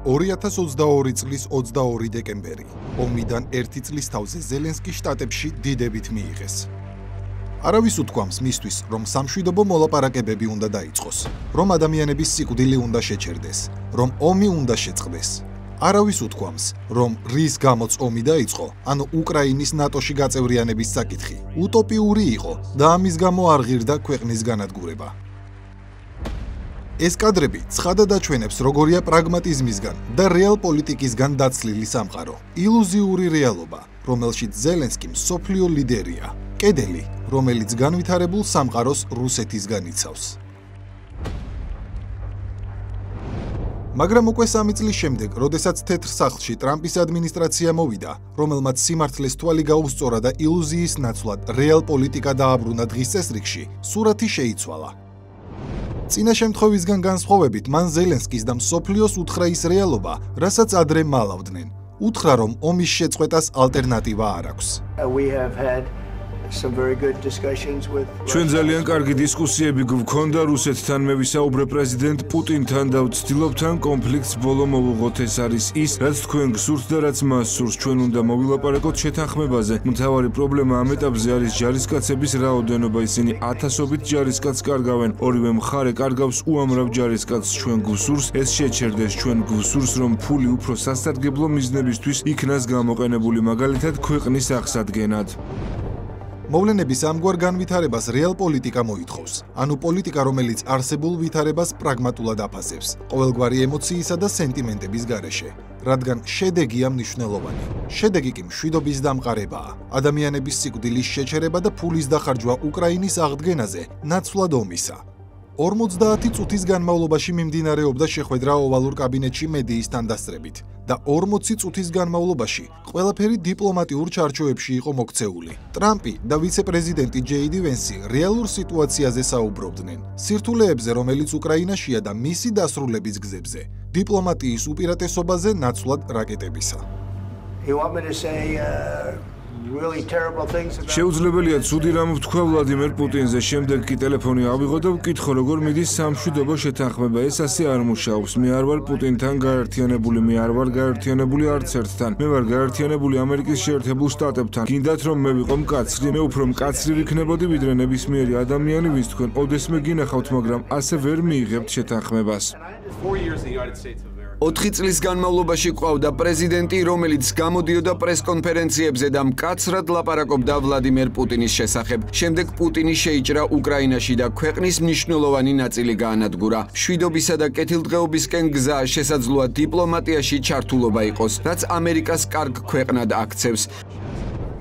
2022 წლის 22 დეკემბერი. ომიდან 1 წლის თავზე ზელენსკი შტატებში დიდებით მიიღეს. არავის უთქვამს მისთვის, რომ სამშვიდობო მოლაპარაკებები უნდა დაიწყოს, რომ ადამიანების სიკვდილი უნდა შეჩერდეს, რომ ომი უნდა შეწყდეს. არავის უთქვამს, რომ რის გამოც ომი დაიწყო, ანუ უკრაინის ნატოში გაწევრიანების საკითხი, უტოპიური იყო და ამის გამო არ ღირდა ქვეყნის განადგურება. ეს კადრები ცხადად აჩვენებს, როგორია პრაგმატიზმისგან და რეალ პოლიტიკისგან დაცლილი სამყარო, ილუზიური რეალობა, რომელშიც ზელენსკი მსოფლიო ლიდერია, კედელი, რომელიც განვითარებულ სამყაროს რუსეთისგან იცავს. მაგრამ უკვე 3 წლის შემდეგ, როდესაც თეთრ სახლში ტრამპის ადმინისტრაცია მოვიდა, რომელმაც სიმართლეს თვალი გაუსწორა და ილუზიის ნაცვლად რეალ პოლიტიკა დააბრუნა დღის წესრიგში, სურათი შეიცვალა. წინა შემთხვევისგან განსხვავებით, მან ზელენსკის და მსოფლიოს უთხრა ის რეალობა, რასაც ადრე მალავდნენ. უთხრა, რომ ომის შეწყვეტას ალტერნატივა არ აქვს. ჩვენ ძალიან კარგი დისკუსიები გვქონდა რუსეთთან, მე ვისაუბრე პრეზიდენტ პუტინთან და ვცდილობთ ამ კონფლიქტს ბოლო მოვუღოთ. ეს არის ის, რაც თქვენ გსურთ და რაც მას სურს. ჩვენ უნდა მოვილაპარაკოთ შეთანხმებაზე. მთავარი პრობლემა ამ ეტაპზე არის ჯარისკაცების რაოდენობა. ისინი ათასობით ჯარისკაცს კარგავენ. ორივე მხარე კარგავს უამრავ ჯარისკაცს. ჩვენ გვსურს ეს შეჩერდეს. ჩვენ გვსურს, რომ ფული უფრო სასარგებლო მიზნებისთვის იქნას გამოყენებული, მაგალითად ქვეყნის აღსადგენად. მოვლენების ამგვარ განვითარებას რეალ პოლიტიკა მოითხოვს, ანუ პოლიტიკა, რომელიც არსებულ ვითარებას პრაგმატულად აფასებს, ყოველგვარი ემოციისა და სენტიმენტების გარეშე, რადგან შედეგია მნიშვნელოვანი. შედეგი კი მშვიდობის დამყარებაა, ადამიანების სიკვდილის შეჩერება და ფულის დახარჯვა უკრაინის აღდგენაზე, ნაცვლად ომისა. 50 წუთის განმავლობაში მიმდინარეობდა შეხვედრა ოვალურ კაბინეტში მედიის თანდასწრებით და 40 წუთის განმავლობაში ყველაფერი დიპლომატიურ ჩარჩოებში იყო მოქცეული. ტრამპი და ვიცე-პრეზიდენტი ჯეიდი ვენსი რეალურ სიტუაციაზე საუბრობდნენ, სირთულეებზე, რომელიც უკრაინაშია და მისი დასრულების გზებზე, დიპლომატიის უპირატესობაზე ნაცვლად რაკეტებისა. შეუძლებელია ცუდი რამ ვთქვა ვლადიმერ პუტინზე, შემდეგ კი ტელეფონი ავიღო და ვკითხო, როგორ მიდის სამშვიდობო შეთანხმება. ეს ასე არ მუშაობს. მე არ ვარ პუტინთან გაერთიანებული, მე არ ვარ გაერთიანებული არც ერთთან. მე ვარ გაერთიანებული ამერიკის შეერთებულ შტატებთან. გინდათ რომ მე ვიყო მკაცრი, მე უფრო მკაცრი ვიქნებოდი, ვიდრე ნებისმიერი ადამიანი, ვის თქვენ ოდესმე გინახავთ, მაგრამ ასე ვერ მიიღებთ შეთანხმებას. 4 წლის განმავლობაში ყავდა პრეზიდენტი, რომელიც გამოდიოდა პრესკონფერენციებზე და მკაცრად ლაპარაკობდა ვლადიმერ პუტინის შესახებ. შემდეგ პუტინი შეიჭრა უკრაინაში და ქვეყნის მნიშვნელოვანი ნაწილი გაანადგურა. მშვიდობისა და კეთილდღეობისკენ გზა შესაძლოა დიპლომატიაში ჩართულობა იყოს, რაც ამერიკას კარგ ქვეყნად აქცევს.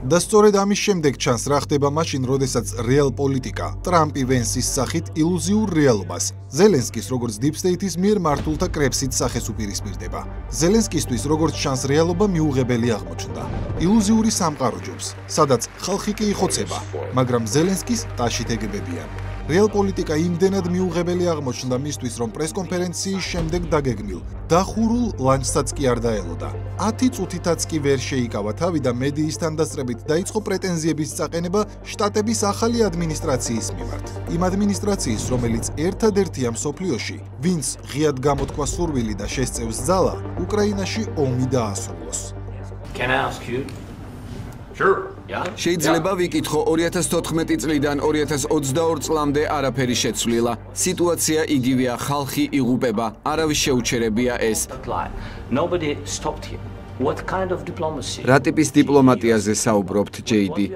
და სწორედ ამის შემდეგ ჩანს რა ხდება მაშინ, როდესაც რეალ პოლიტიკა ტრამპი ვენსის სახით ილუზიურ რეალობას ზელენსკის როგორც დიპ სტეიტის მიერ მართულთა კრებსით სახეს უპირისპირდება. ზელენსკისთვის როგორც ჩანს რეალობა მიუღებელი აღმოჩნდა. ილუზიური სამყარო ჯობს, სადაც ხალხი კი იხოცება, მაგრამ ზელენსკის ტაშით ეგებებიან. რეალ პოლიტიკა იმდენად მიუღებელი აღმოჩნდა მისთვის, რომ პრესკონფერენციის შემდეგ დაგეგმილ დახურულ ლანჩსაც კი არ დაელოდა. 10 წუთითაც კი ვერ შეიკავა თავი და მედიის თანდასწრებით დაიწყო პრეტენზიების წაყენება შტატების ახალი ადმინისტრაციის მიმართ. იმ ადმინისტრაციის, რომელიც ერთადერთია მსოფლიოში, ვინც ღიად გამოთქვა სურვილი და შესწევს ძალა, უკრაინაში ომი დაასრულოს. შეიძლება ვიკითხო 2014 წლიდან 2022 წლამდე არაფერი შეცვლილა. სიტუაცია იგივეა, ხალხი იღუპება, არავის შეუჩერებია ეს. რა ტიპის დიპლომატიაზე საუბრობთ, ჯეიდი?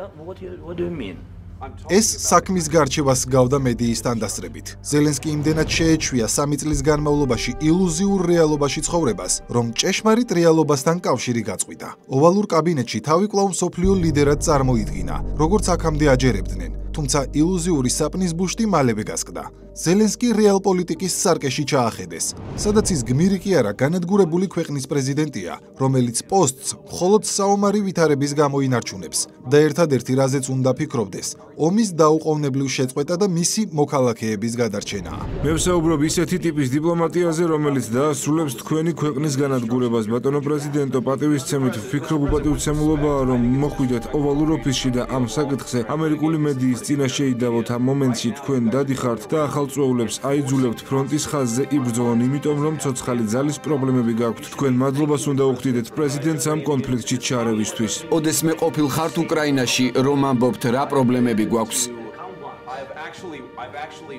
ეს საქმის გარჩევას გავდა მედიის თანდასწრებით. ზელენსკი იმდენად შეეჩვია 3 წლის განმავლობაში ილუზიურ რეალობაში ცხოვრებას, რომ ჭეშმარიტ რეალობასთან კავშირი გაწყვიტა. ოვალურ კაბინეტში თავი კვლავ მსოფლიო ლიდერად წარმოიდგინა, როგორც აქამდე აჯერებდნენ, თუმცა ილუზიური საპნის ბუშტი მალევე გასკდა. ზელენსკი რეალ პოლიტიკის სარკეში ჩაახედეს, სადაც ის გმირი კი არა, განადგურებული ქვეყნის პრეზიდენტია, რომელიც პოსტს მხოლოდ საომარი ვითარების გამო ინარჩუნებს და ერთადერთი რაზეც უნდა ფიქრობდეს, ომის დაუყოვნებლივ შეწყვეტა და მისი მოქალაქეების გადარჩენაა. მე ვსაუბრობ ისეთი ტიპის დიპლომატიაზე, რომელიც დაასრულებს თქვენი ქვეყნის განადგურებას. ბატონო პრეზიდენტო, პატივისცემით ვფიქრობ უპატივცემულობაა, რომ მოხვიდეთ ოვალურ ოფისში და ამ საკითხზე ამერიკული მედიის წინაშე იდავოთ. ამ მომენტში თქვენ დადიხართ და ახალ ხალწვეულებს აიძულებთ ფრონტის ხაზზე იბრძოლონ, იმიტომ რომ ცოცხალი ძალის პრობლემები გაქვთ. თქვენ მადლობას უნდა უხდიდეთ პრეზიდენტს ამ კონფლიქტში ჩარევისთვის. ოდესმე ყოფილ ხართ უკრაინაში, რომ ამბობთ რა პრობლემები გვაქვს.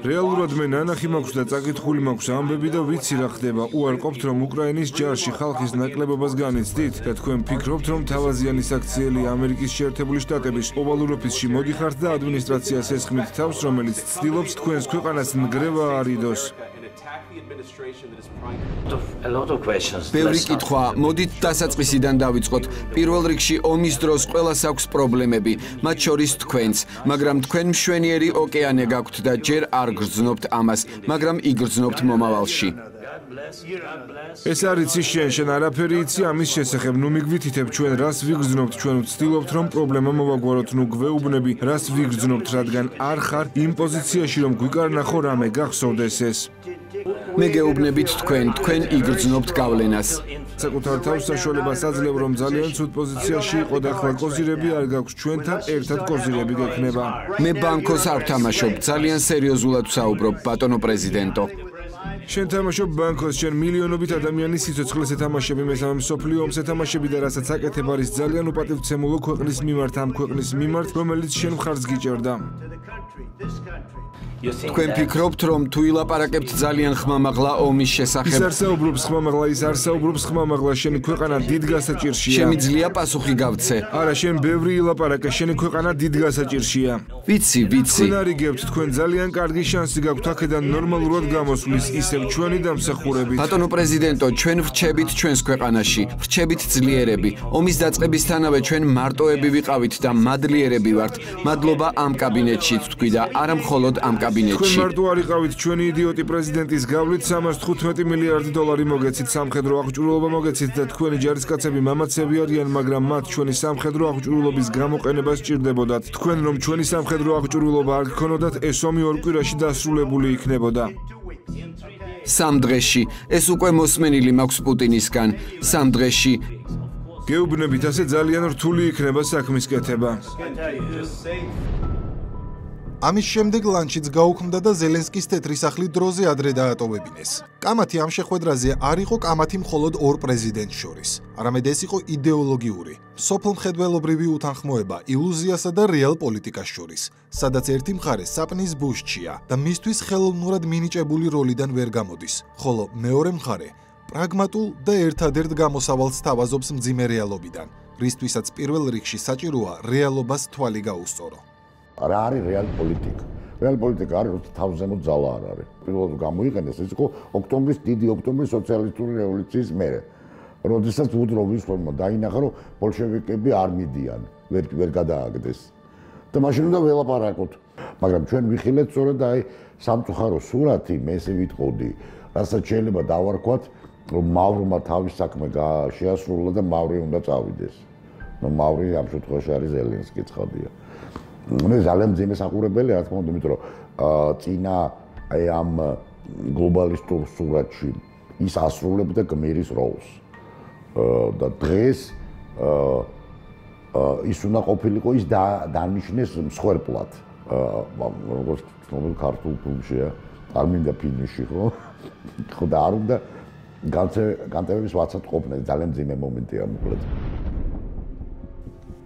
რეალურად მე ნანახი მაქვს და წაკითხული მაქვს ამბები და ვიცი რა ხდება. უარყოფთ რომ უკრაინის ჯარში ხალხის ნაკლებობას განიცდით და თქვენ ფიქრობთ რომ თავაზიანი საქციელი ამერიკის შეერთებული შტატების ოვალურ ოფისში მოდიხართ და ადმინისტრაციას ესხმით თავს, რომელიც ცდილობს თქვენს ქვეყანას ნგრევა არიდოს. ბევრი კითხვა, მოდით დასაწყისიდან დავიწყოთ. პირველ რიგში ომის დროს ყველას აქვს პრობლემები, მათ შორის თქვენც, მაგრამ თქვენ მშვენიერი ოკეანე გაქვთ და ჯერ არ გრძნობთ ამას, მაგრამ იგრძნობთ მომავალში. ეს არის შენ არაფერი იცი ამის შესახებ, ნუ მიგვითითებ ჩვენ რას ვიგრძნობთ, ჩვენ ვცდილობთ რომ პრობლემა მოვაგვაროთ, ნუ გვეუბნები რას ვიგრძნობთ, რადგან არ ხარ იმ პოზიციაში რომ გვიკარნახო რამე გახსოვდეს ეს. მე გეუბნებით თქვენ იგრძნობთ გავლენას. საკუთარ თავს საშუალებას აძლევ რომ ძალიან ცუდ პოზიციაში იყო და ახლა კოზირები არ გაქვს, ჩვენთან ერთად კოზირები გექნება. მე ბანკოს არ ვთამაშობ, ძალიან სერიოზულად ვსაუბრობ, ბატონო პრეზიდენტო. შენ თამაშობ ბანკოს, შენ მილიონობით ადამიანის სიცოცხლეს ეთამაშები, მესამე მსოფლიო ომს ეთამაშები და რასაც აკეთებ არის ძალიან უპატივცემულო ქვეყნის მიმართ, ამ ქვეყნის მიმართ, რომელიც შენ მხარს გიჭერდა. თქვენ ფიქრობთ რომ თუ ილაპარაკებთ ძალიან ხმამაღლა ომის შესახებ? ის არ საუბრობს ხმამაღლა, ის არ საუბრობს ხმამაღლა, შენი ქვეყანა დიდ გასაჭირშია. შემიძლია პასუხი გავცე? არა, შენ ბევრი ილაპარაკე, შენი ქვეყანა დიდ გასაჭირშია. ვიცი. თქვენ არიგებთ, თქვენ ძალიან კარგი შანსი გაქვთ აქედან ნორმალურად გამოსვლის, ისევ ჩვენი დამსახურებით. ბატონო პრეზიდენტო, ჩვენ ვრჩებით ჩვენს ქვეყანაში, ვრჩებით ძლიერები. ომის დაწყებისთანავე ჩვენ მარტოები ვიყავით და მადლიერები ვართ. მადლობა ამ კაბინეტშიც თქვი და არა მხოლოდ ამ კაბინეტში. თქვენ მარტო არიყავით, ჩვენი იდიოტი პრეზიდენტის გავლით 315 მილიარდი დოლარი მოგეცით, სამხედრო აღჭურვილობა მოგეცით და თქვენი ჯარისკაცები მამაცები არიან, მაგრამ მათ ჩვენი სამხედრო აღჭურვილობის გამოყენება სჭირდებოდათ. თქვენ რომ ჩვენი სამხედრო აღჭურვილობა არ გქონოდათ, ეს ომი ორ კვირაში დასრულებული იქნებოდა. სამ დღეში, ეს უკვე მოსმენილი მაქვს პუტინისგან. სამ დღეში. გეუბნებით, ასე ძალიან რთული იქნება საქმის კეთება. ამის შემდეგ ლანჩიც გაუქმდა და ზელენსკის თეთრი სახლი დროზე ადრე დაატოვებინეს. კამათი ამ შეხვედრაზე არ იყო კამათი მხოლოდ ორ პრეზიდენტს შორის, არამედ ეს იყო იდეოლოგიური, სოფლმხედველობრივი უთანხმოება ილუზიასა და რეალ პოლიტიკას შორის, სადაც ერთი მხარე საპნის ბუშჩია და მისთვის ხელოვნურად მინიჭებული როლიდან ვერ გამოდის, ხოლო მეორე მხარე პრაგმატულ და ერთადერთ გამოსავალს თავაზობს მძიმე რეალობიდან, რისთვისაც პირველ რიგში საჭიროა რეალობას თვალი გაუსწორო. რა არის რეალ პოლიტიკა? რეალ პოლიტიკა არის, რომ თავზემოთ ძალა არ არის. პირველად გამოიყენეს, ეს იყო ოქტომბრის, დიდი ოქტომბრის სოციალისტური რევოლუციის მერე. როდესაც უდროვის ფორმა დაინახა, რომ ბოლშევიკები არ მიდიან, ვერ გადააგდეს. და მაშინ უნდა ველაპარაკოთ. მაგრამ ჩვენ ვიხილეთ სწორედ აი სამწუხარო სურათი, მე ესე ვიტყოდი, რასაც შეიძლება დავარქვათ, რომ მავრმა თავის საქმე შეასრულა და მავრი უნდა წავიდეს. ნუ მავრი ამ შემთხვევაში არის ზელენსკი ცხადია. მე ძალიან მძიმე საყურებელი, რა თქმა უნდა, იმიტომ რომ წინა აი ამ გლობალისტურ სურათში ის ასრულებდა გმირის როლს. და დღეს ის უნდა ყოფილიყო ის დანიშნეს მსხვერპლად. როგორც ცნობილ ქართულ ფილმშია, არ მინდა ფინიში, ხო? ხო და არ უნდა განწევების ვაცად ყოფნა, ძალიან მძიმე მომენტია მოკლედ.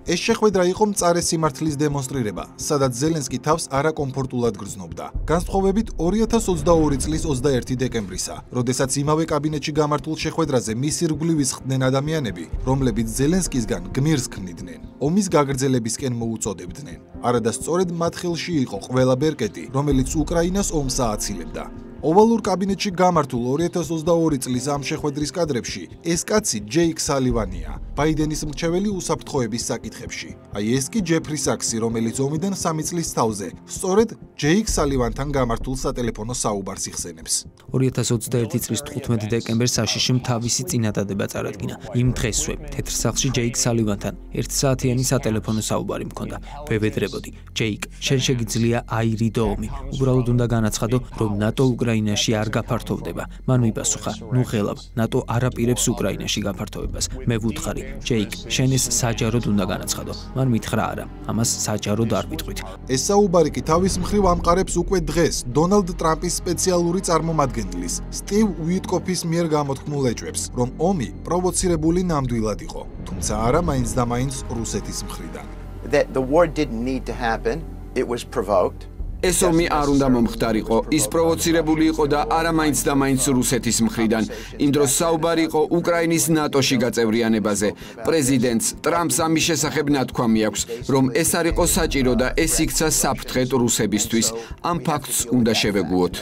ეს შეხვედრა იყო მწარე სიმართლის დემონსტრირება, სადაც ზელენსკი თავს არაკომფორტულად გრძნობდა. განსხვავებით 2022 წლის 21 დეკემბრისა, როდესაც იმავე კაბინეტში გამართულ შეხვედრაზე მის ირგვლივ ისხდნენ ადამიანები, რომლებიც ზელენსკისგან გმირს ქმნიდნენ, ომის გაგრძელებისკენ მოუწოდებდნენ. არადა სწორედ მათ ხელში იყო ყველა ბერკეტი, რომელიც უკრაინას ომს ააცილებდა. ოვალურ კაბინეტში გამართულ 2022 წლის ამ შეხვედრის კადრებში ეს კაცი ჯეიკ სალივანია, ბაიდენის მრჩეველი უსაფრთხოების საკითხებში. აი ეს კი ჯეფრი საქსი, რომელიც ომიდან 3 წლის თავზე სწორედ ჯეიკ სალივანთან გამართულ სატელეფონო საუბარს იხსენებს. 2021 წლის 15 დეკემბერს საშიშიმ თავისი წინადადება წარადგინა. იმ დღესვე თეთრ სახლში ჯეიკ სალივანთან 1 საათიანი სატელეფონო საუბარი მქონდა. ვებედრებოდი, ჯეიკ, შენ შეგიძლია აირიდო ომი. უბრალოდ უნდა განაცხადო, რომ ნატო უკრაინაში არ გაფართოვდება. მან მიპასუხა, ნუ ხელავ, ნატო არ აპირებს უკრაინაში გაფართოვებას. მე ვუთხარი, მოკიდებული. ჯეიკ, შენ ეს საჯაროდ უნდა განაცხადო. მან მითხრა არა, ამას საჯაროდ არ ვიტყვით. ეს საუბარი კი თავის მხრივ ამყარებს უკვე დღეს დონალდ ტრამპის სპეციალური წარმომადგენლის სტივ უიტკოფის მიერ გამოთქმულ ეჭვებს, რომ ომი პროვოცირებული ნამდვილად იყო, თუმცა არა მაინც და მაინც რუსეთის მხრიდან. The war didn't need to happen. It was provoked. ეს ომი არ უნდა მომხდარიყო, ის პროვოცირებული იყო და არა მაინც და მაინც რუსეთის მხრიდან. იმ დროს საუბარი იყო უკრაინის ნატოში გაწევრიანებაზე. პრეზიდენტს ტრამპს ამის შესახებ ნათქვამი აქვს, რომ ეს არ იყო საჭირო და ეს იქცა საფრთხედ რუსებისთვის. ამ ფაქტს უნდა შევეგუოთ.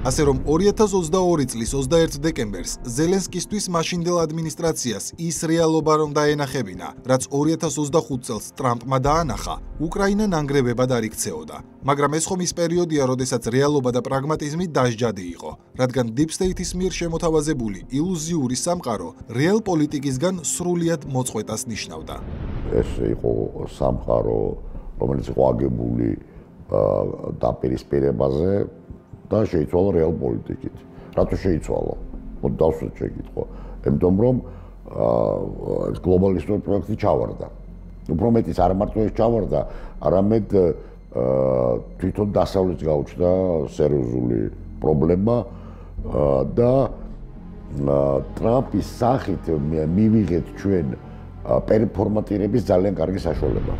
ასე რომ 2022 წლის 21 დეკემბერს ზელენსკისთვის მაშინდელ ადმინისტრაციას ის რეალობა რომ დაენახებინა, რაც 2025 წელს ტრამპმა დაანახა, უკრაინა ნანგრევებად არ იქცეოდა. მაგრამ ეს ხომ ის პერიოდია, როდესაც რეალობა და პრაგმატიზმი დასჯადი იყო, რადგან Deep State-ის მიერ შემოთავაზებული ილუზიური სამყარო რეალ პოლიტიკისგან სრულიად მოწყვეტას ნიშნავდა. ეს იყო სამყარო, რომელიც იყო აგებული დაპირისპირებაზე და შეიცვალა რეალ პოლიტიკით. რატო შეიცვალა? მოდი დავსვათ შეკითხვა. იმიტომ რომ გლობალისტური პროექტი ჩავარდა. უფრო მეტიც არ მარტო ეს ჩავარდა, არამედ თვითონ დასავლეთს გაუჩნდა სერიოზული პრობლემა და ტრამპის სახით მივიღეთ ჩვენ პერფორმატირების ძალიან კარგი საშუალება.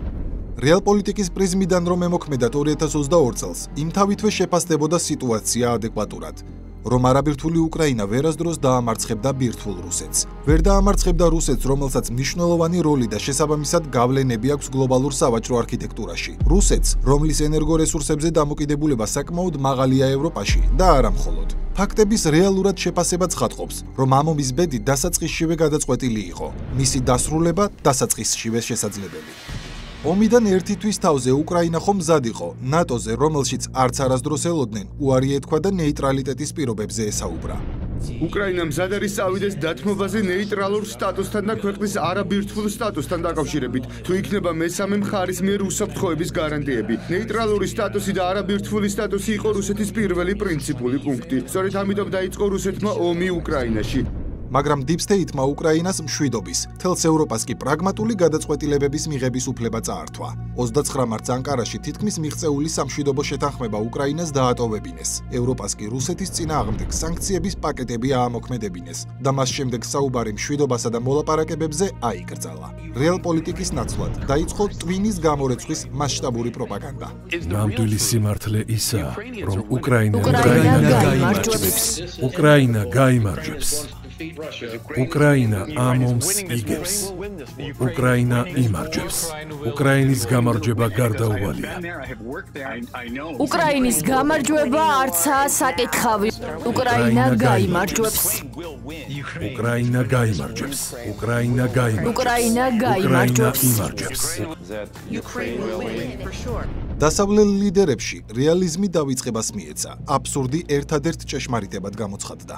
რეალ პოლიტიკის პრიზმიდან რომ ემოქმედათ 2022 წელს, იმთავითვე შეფასდებოდა სიტუაცია ადეკვატურად. რომ არაბირთვული უკრაინა ვერასდროს დაამარცხებდა ბირთვულ რუსეთს. ვერ დაამარცხებდა რუსეთს, რომელსაც მნიშვნელოვანი როლი და შესაბამისად გავლენები აქვს გლობალურ სავაჭრო არქიტექტურაში. რუსეთს, რომლის ენერგორესურსებზე დამოკიდებულება საკმაოდ მაღალია ევროპაში და არა მხოლოდ. ფაქტების რეალურად შეფასება ცხადყოფს, რომ ამ ომის ბედი დასაწყისშივე გადაწყვეტილი იყო. მისი დასრულება დასაწყისშივე შესაძლებელი. ომიდან ერთი თვის თავზე უკრაინა ხომ მზად იყო ნატოზე, რომელშიც არც არასდროს ელოდნენ, უარი ეთქვა და ნეიტრალიტეტის პირობებზე ესაუბრა. უკრაინა მზად არის წავიდეს დათმობაზე ნეიტრალურ სტატუსთან და ქვეყნის არაბირთვულ სტატუსთან დაკავშირებით, თუ იქნება მესამე მხარის მიერ უსაფრთხოების გარანტიები. ნეიტრალური სტატუსი და არაბირთვული სტატუსი იყო რუსეთის პირველი პრინციპული პუნქტი. სწორედ ამიტომ დაიწყო რუსეთმა ომი უკრაინაში. მაგრამ Deep State-მა უკრაინას მშვიდობის, თელს ევროპას კი პრაგმატული გადაწყვეტილებების მიღების უფლება წაართვა. 29 მარტს ანკარაში თითქმის მიღწეული სამშვიდობო შეთანხმება უკრაინას დაატოვებინეს. ევროპას კი რუსეთის წინააღმდეგ სანქციების პაკეტები აამოქმედებინეს და მას შემდეგ საუბარი მშვიდობასა და მოლაპარაკებებზე აიკრძალა. რეალ პოლიტიკის ნაცვლად დაიწყო ტვინის გამორეცხვის მასშტაბური პროპაგანდა. ნამდვილი სიმართლე ისაა, რომ უკრაინა გაიმარჯვებს. უკრაინა გაიმარჯვებს. უკრაინა ამ ომს იგებს. უკრაინა იმარჯვებს. უკრაინის გამარჯვება გარდაუვალია. უკრაინის გამარჯვება არცაა საკითხავი. უკრაინა გაიმარჯვებს. უკრაინა გაიმარჯვებს. უკრაინა გაიმარჯვებს. უკრაინა გაიმარჯვებს. დასავლელ ლიდერებში რეალიზმი დავიწყებას მიეცა. აბსურდი ერთადერთ ჭეშმარიტებად გამოცხადდა.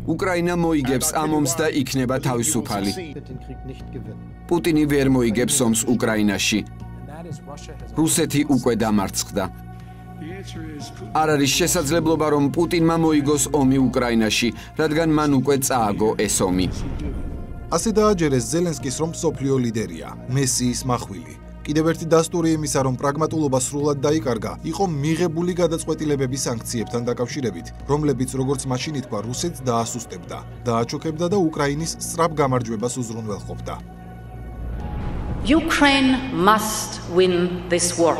უკრაინა მოიგებს ამ ომს და იქნება თავისუფალი. პუტინი ვერ მოიგებს ომს უკრაინაში. რუსეთი უკვე დამარცხდა. არ არის შესაძლებლობა, რომ პუტინმა მოიგოს ომი უკრაინაში, რადგან მან უკვე წააგო ეს ომი. ასე დააჯერეს ზელენსკის, რომ მსოფლიო ლიდერია, მესიის მახვილი. კიდევ ერთი დასტური იმისა, რომ პრაგმატულობა სრულად დაიკარგა, იყო მიღებული გადაწყვეტილებების სანქციებთან დაკავშირებით, რომლებიც როგორც მაშინ ითქვა, რუსეთს დაასუსტებდა, დააჩოქებდა და უკრაინის სწრაფ გამარჯვებას უზრუნველყოფდა. Ukraine must win this war.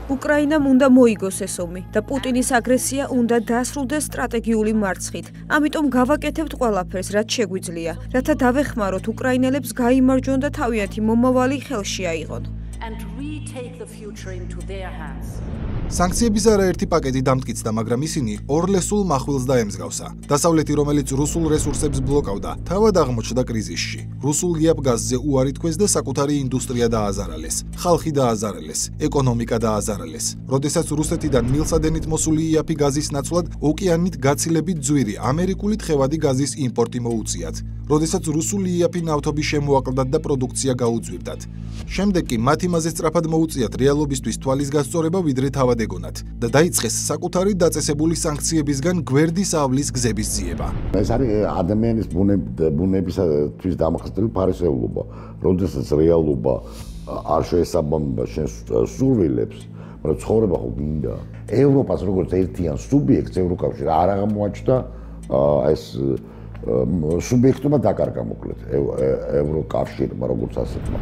უკრაინამ უნდა მოიგოს ეს ომი და პუტინის აგრესია უნდა დაასრულდეს სტრატეგიული მარცხით. ამიტომ გავაკეთებთ ყველაფერს, რაც შეგვიძლია, რათა დავეხმაროთ უკრაინელებს გაიმარჯვონ და თავიანთი მომავალი ხელში აიღონ. And retake the future into their hands. სანქციების არაერთი პაკეტი დამტკიცდა, მაგრამ ისინი ორლესულ מחვილს დაემსგავსა. დასავლეთი, რომელიც რუსულ რესურსებს ბლოკავდა, თავად აღმოჩნდა კრიზისში. რუსულ იაპგაზზე უარი თქვეს და საკუთარი ინდუსტრია დააზარალეს, ხალხი დააზარალეს, ეკონომიკა დააზარალეს. როდესაც რუსეთიდან მილსადენით მოსული იაფი გაზის ნაცვლად ოკეანით გაცილებით ძვირი ამერიკული თხევადი გაზის იმპორტი მოუწიათ. როდესაც რუსული იაფი ნავთობი შემოაკლდათ და პროდუქცია გაუძვირდათ. შემდეგ კი მათ იმაზე სწრაფად მოუწიათ რეალობისთვის თვალის გასწორება, ვიდრე თავად ეგონათ და დაიწყეს საკუთარი დაწესებული სანქციებისგან გვერდის ავლის გზების ძიება. ეს არის ადამიანის ბუნებისათვის დამახასიათებელი ფარისეულობა, როდესაც რეალობა არ შეესაბამება შენს სურვილებს, მაგრამ ცხოვრება ხო გინდა. ევროპას როგორც ერთიან სუბიექტს ევროკავშირი არ აღმოაჩნდა ეს სუბიექტობა დაკარგა მოკლედ ევროკავშირმა როგორც ასეთმა.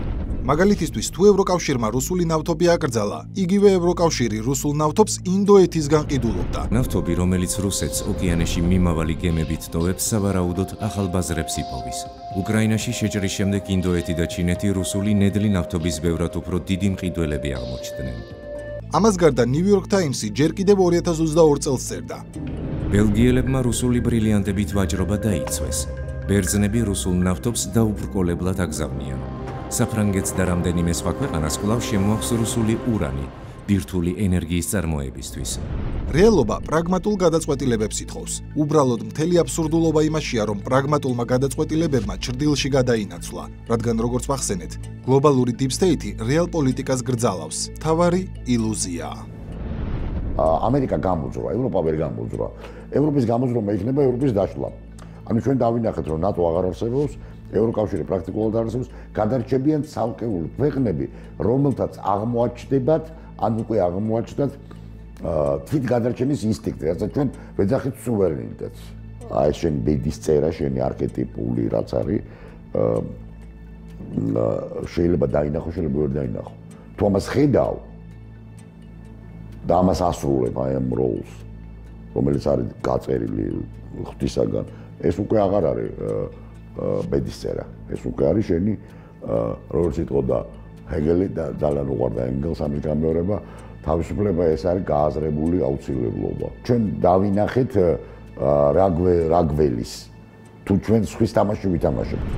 მაგალითისთვის თუ ევროკავშირმა რუსული ნავთობი აკრძალა, იგივე ევროკავშირი რუსულ ნავთობს ინდოეთისგან ყიდულობდა. ნავთობი, რომელიც რუსეთს ოკეანეში მიმავალი გემებით ტოვებს, სავარაუდოდ ახალ ბაზრებს იპოვის. უკრაინაში შეჭრის შემდეგ ინდოეთი და ჩინეთი რუსული ნედლი ნავთობის ბევრად უფრო დიდი მყიდველები აღმოჩნდნენ. ამას გარდა New York Times-ი ჯერ კიდევ 2022 წელს წერდა. ბელგიელებმა რუსული ბრილიანტებით ვაჭრობა დაიცვეს. ბერძნები რუსულ ნავთობს დაუბრკოლებლად აგზავნიან. საფრანგეთს და რამდენიმე სხვა ქვეყანას კვლავ შემოაქვს რუსული ურანი, ბირთვული ენერგიის წარმოებისთვის. რეალობა პრაგმატულ გადაწყვეტილებებს ითხოვს. უბრალოდ მთელი აბსურდულობა იმაშია, რომ პრაგმატულმა გადაწყვეტილებებმა ჭრდილში გადაინაცვლა, რადგან როგორც ვახსენეთ, გლობალური deep state-ი რეალ პოლიტიკას გრძალავს. თავარი ილუზიაა. ამერიკა გამოძრვა, ევროპა ვერ გამოძრვა. ევროპის გამოძრვა იქნება ევროპის დაშლა. ანუ ჩვენ დავინახეთ, რომ ნატო აღარ არსებობს, ევროკავშირი პრაქტიკულად არ არსებობს, გადარჩებიან ცალკეული ქვეყნები, რომელთაც აღმოაჩნდებათ, ან უკვე აღმოაჩნდათ თვით გადარჩენის ინსტინქტი, რასაც ჩვენ ვეძახით სუვერენიტეტს. აი შენი ბედის წერა, შენი არქეტიპული რაც არის, შეიძლება დაინახო, შეიძლება ვერ დაინახო. თუ ამას ხედავ და ამას ასრულებ აი ამ როლს, რომელიც არის გაწერილი ღვთისაგან, ეს უკვე აღარ არის ბედის წერა. ეს უკვე არის შენი როგორც იტყოდა ჰეგელი და ძალიან უყვარდა ენგელს ამის გამეორება, თავისუფლება ეს არის გააზრებული აუცილებლობა. ჩვენ დავინახეთ რა გველის თუ ჩვენ სხვის თამაში ვითამაშებთ.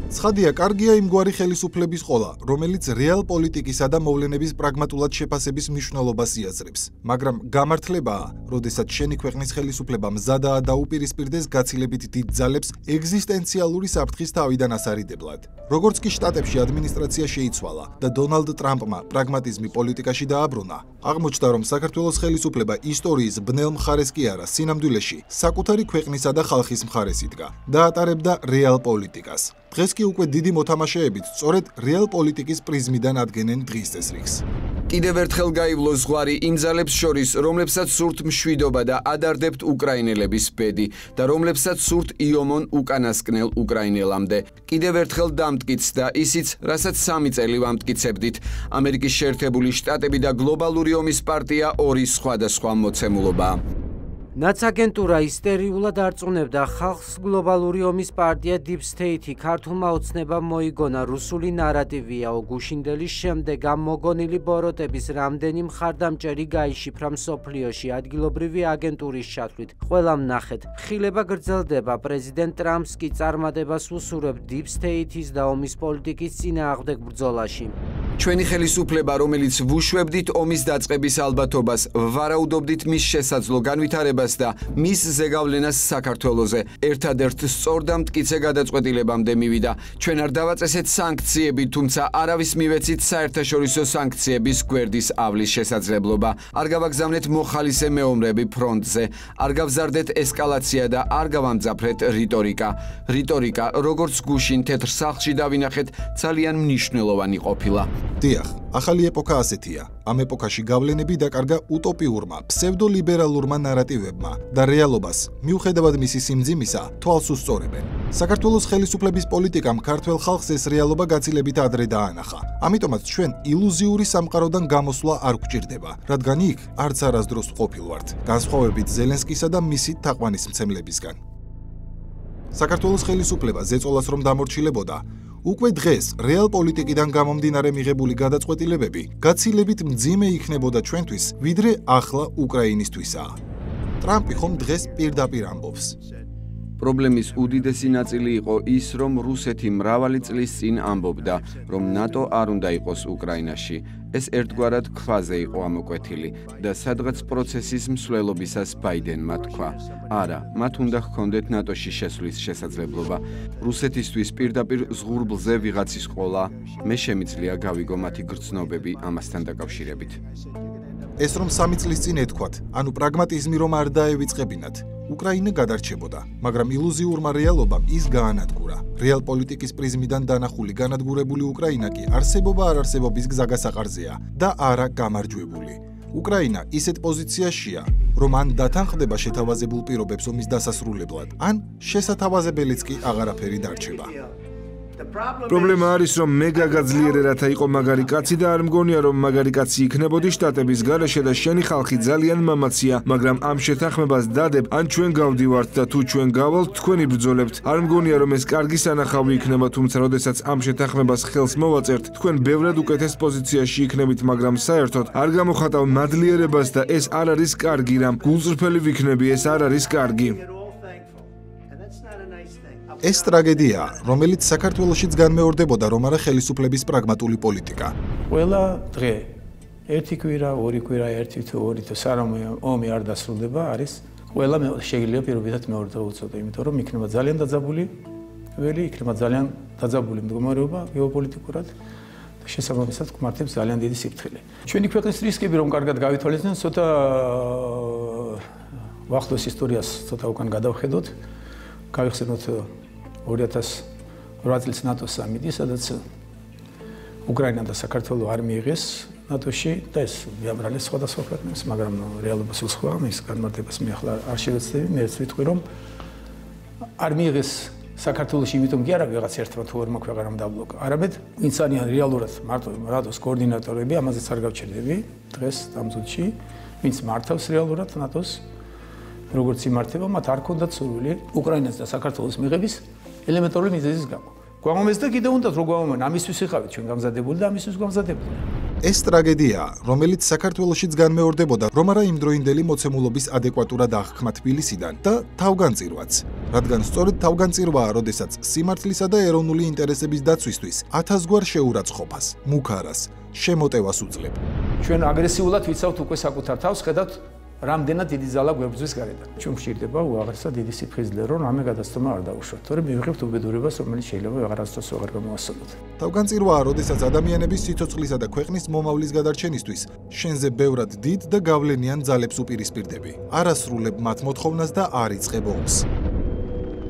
ცხადია, კარგია იმგვარი ხელისუფლების ყოლა, რომელიც რეალ პოლიტიკისა და მოვლენების პრაგმატულად შეფასების მნიშვნელობას იაზრებს. მაგრამ გამართლებაა, როდესაც შენი ქვეყნის ხელისუფლება მზადაა დაუპირისპირდეს გაცილებით დიდ ძალებს ეგზისტენციალური საფრთხის თავიდან ასარიდებლად. როგორც კი შტატებში ადმინისტრაცია შეიცვალა და დონალდ ტრამპმა პრაგმატიზმი პოლიტიკაში დააბრუნა, აღმოჩნდა, რომ საქართველოს ხელისუფლება ისტორიის ბნელ მხარეს კი არა, სინამდვილეში საკუთარი ქვეყნისა და ხალხის მხარეს იდგა და ატარებდა რეალ პოლიტიკას. დღეს კი უკვე დიდი მოთამაშეებით სწორედ რეალ პოლიტიკის პრიზმიდან ადგენენ დღის წესრიგს. კიდევ ერთხელ გაივლო ზღვარი იმ ძალებს შორის, რომლებსაც სურთ მშვიდობა და ადარდებთ უკრაინელების ბედი და რომლებსაც სურთ იომონ უკანასკნელ უკრაინელამდე. კიდევ ერთხელ დამტკიცდა ისიც, რასაც 3 წელი ვამტკიცებდით. ამერიკის შეერთებული შტატები და გლობალური ომის პარტია ორი სხვადასხვა მოცემულობაა. ნაცაგენტურა ისტერიულად არწმუნებდა ხალხს გლობალური ომის პარტია Deep State-ი ქართულმა ოცნებამ მოიგონა რუსული ნარატივია გუშინდელის შემდეგ ამ მოგონილი ბოროტების რამდენი მხარდამჭერი გაიშიფრა მსოფლიოში ადგილობრივი აგენტურის ჩათვლით. ყველამ ნახეთ, ხილება გრძელდება, პრეზიდენტ ტრამპს კი წარმატებას უსურვებს Deep State-ის და ომის პოლიტიკის წინააღმდეგ ბრძოლაში. ჩვენი ხელისუფლება, რომელიც ვუშვებდით ომის დაწყების ალბათობას, ვარაუდობდით მის შესაძლო განვითარებას და მის ზეგავლენას საქართველოზე, ერთადერთ სწორ და მტკიცე გადაწყვეტილებამდე მივიდა. ჩვენ არ დავაწესეთ სანქციები, თუმცა არავის მივეცით საერთაშორისო სანქციების გვერდის ავლის შესაძლებლობა. არ გავაგზავნეთ მოხალისე მეომრები ფრონტზე, არ გავზარდეთ ესკალაცია და არ გავამძაფრეთ რიტორიკა. რიტორიკა, როგორც გუშინ თეთრ სახლში დავინახეთ, ძალიან მნიშვნელოვანი ყოფილა. დიახ, ახალი ეპოქა ასეთია. ამ ეპოქაში გავლენები დაკარგა უტოპიურმა, ფსევდოლიბერალურმა ნარატივებმა და რეალობას, მიუხედავად მისი სიმძიმისა, თვალს უსწორებენ. საქართველოს ხელისუფლების პოლიტიკამ ქართველ ხალხს ეს რეალობა გაცილებით ადრე დაანახა. ამიტომაც ჩვენ ილუზიური სამყაროდან გამოსვლა არ გვჭირდება, რადგან იქ არც არასდროს ყოფილვართ, განსხვავებით ზელენსკისა და მისი თაყვანისმცემლებისგან. საქართველოს ხელისუფლება ზეწოლას რომ დამორჩილებოდა, უკვე დღეს რეალ პოლიტიკიდან გამომდინარე მიღებული გადაწყვეტილებები გაცილებით მძიმე იქნებოდა ჩვენთვის, ვიდრე ახლა უკრაინისთვისაა. ტრამპი ხომ დღეს პირდაპირ ამბობს. პრობლემის უდიდესი ნაწილი იყო ის, რომ რუსეთი მრავალი წლის წინ ამბობდა, რომ ნატო არ უნდა იყოს უკრაინაში. ეს ერთგვარად ქვაზე იყო ამოკვეთილი და სადღაც პროცესის მსვლელობისას ბაიდენმა თქვა: არა, მათ უნდა ჰქონდეთ ნატოში შესვლის შესაძლებლობა. რუსეთისთვის პირდაპირ ზღურბლზე ვიღაცის ყოლა, მე შემიძლია გავიგო მათი გრძნობები ამასთან დაკავშირებით. ეს რომ 3 წლის წინ ეთქვათ, ანუ პრაგმატიზმი რომ არ დაევიწყებინათ, უკრაინა გადარჩებოდა, მაგრამ ილუზიურმა რეალობამ ის გაანადგურა. რეალ პოლიტიკის პრიზმიდან დანახული განადგურებული უკრაინა კი არსებობა არ არსებობის გზაგასაყარზეა და არა გამარჯვებული. უკრაინა ისეთ პოზიციაშია, რომ ან დათანხმდება შეთავაზებულ პირობებს ომის დასასრულებლად, ან შესათავაზებელიც კი აღარაფერი დარჩება. პრობლემა არის, რომ მე გაგაძლიერე რათა იყო მაგარი კაცი და არ მგონია, რომ მაგარი კაცი იქნებოდი შტატების გარეშე და შენი ხალხი ძალიან მამაცია, მაგრამ ამ შეთანხმებას დადებ, ან ჩვენ გავდივართ და თუ ჩვენ გავალთ, თქვენი ბრძოლებთ. არ მგონია, რომ ეს კარგი სანახავი იქნება, თუმცა როდესაც ამ შეთანხმებას ხელს მოვაწერთ, თქვენ ბევრად უკეთეს პოზიციაში იქნებით, მაგრამ საერთოდ არ გამოხატავ მადლიერებას და ეს არ არის კარგი რამ. გულწრფელი ვიქნები, ეს არ არის კარგი. ეს ტრაგედია, რომელიც საქართველოშიც განმეორდებოდა, რომ არა ხელისუფლების პრაგმატული პოლიტიკა. ყველა დღე, ერთი კვირა, ორი კვირა, ერთი თუ ორი თუ სარამე ომი არ დასრულდება, არის ყველა შეიძლება პირობითად მეორე დრო უწოდო, იმიტომ რომ იქნება ძალიან დაძაბული ველი, იქნება ძალიან დაძაბული მდგომარეობა გეოპოლიტიკურად და შესაბამისად გმართებს ძალიან დიდი სიფრთხილე. ჩვენი ქვეყნის რისკები რომ კარგად გავითვალისწინოთ, ცოტა ვახდოს ისტორიას ცოტა უკან გადავხედოთ, გავიხსენოთ 2008 წლის ნატოს სამიტი, სადაც უკრაინა და საქართველო არ მიიღეს ნატოში და ეს მიაბრალეს სხვადასხვა ქვეყნებს, მაგრამ რეალობა სულ სხვა, მის განმარტებას მე ახლა არ შევეცდები, მეც ვიტყვი რომ არ მიიღეს საქართველოში, იმიტომ კი არა ვიღაც ერთმა თუ ორმა ქვეყანამ დაბლოკა. არამედ ვინც არიან რეალურად მარტო ნატოს კოორდინატორები, ამაზეც არ გავჩერდები დღეს დამძულში, ვინც მართავს რეალურად ნატოს როგორც იმართება, მათ არ ქონდათ სურვილი უკრაინას და საქართველოს მიღების ელემენტარული მიზეზის გამო. გვამომეს და კიდევ უნდათ რომ გვამომენ, ამისთვის ვიხავით ჩვენ გამზადებული და ამისთვის გამზადებული. ეს ტრაგედია, რომელიც საქართველოშიც განმეორდებოდა, რომ არა იმდროინდელი მოცემულობის ადეკვატურად აღქმა თბილისიდან და თავგანწირვაც. რადგან სწორედ თავგანწირვაა, როდესაც სიმართლისა და ეროვნული ინტერესების დაცვისთვის 1000-გვარ შეურაცხყოფას, მუქარას, შემოტევას უძლებ. ჩვენ აგრესიულად ვიცავთ უკვე საკუთარ თავს, ხედავთ რამდენად დიდი ზალა გვებრძვის გარედან. ჩვენ გვჭირდება უაღრესად დიდი სიფხიზლე, რომ რამე გადაცემა არ დაუშვათ. თორემ მივიღებთ უბედურებას, რომელიც შეიძლება ვეღარასდროს ვეღარ გამოვასწოროთ. თავგანწირვაა, როდესაც ადამიანების სიცოცხლისა და ქვეყნის მომავლის გადარჩენისთვის შენზე ბევრად დიდ და გავლენიან ძალებს უპირისპირდები. არ ასრულებ მათ მოთხოვნას და არ იწყებ ომს.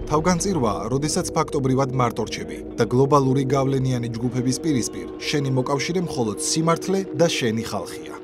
თავგანწირვაა, როდესაც ფაქტობრივად მარტო რჩები და გლობალური გავლენიანი ჯგუფების პირისპირ შენი მოკავშირე მხოლოდ სიმართლე და შენი ხალხია.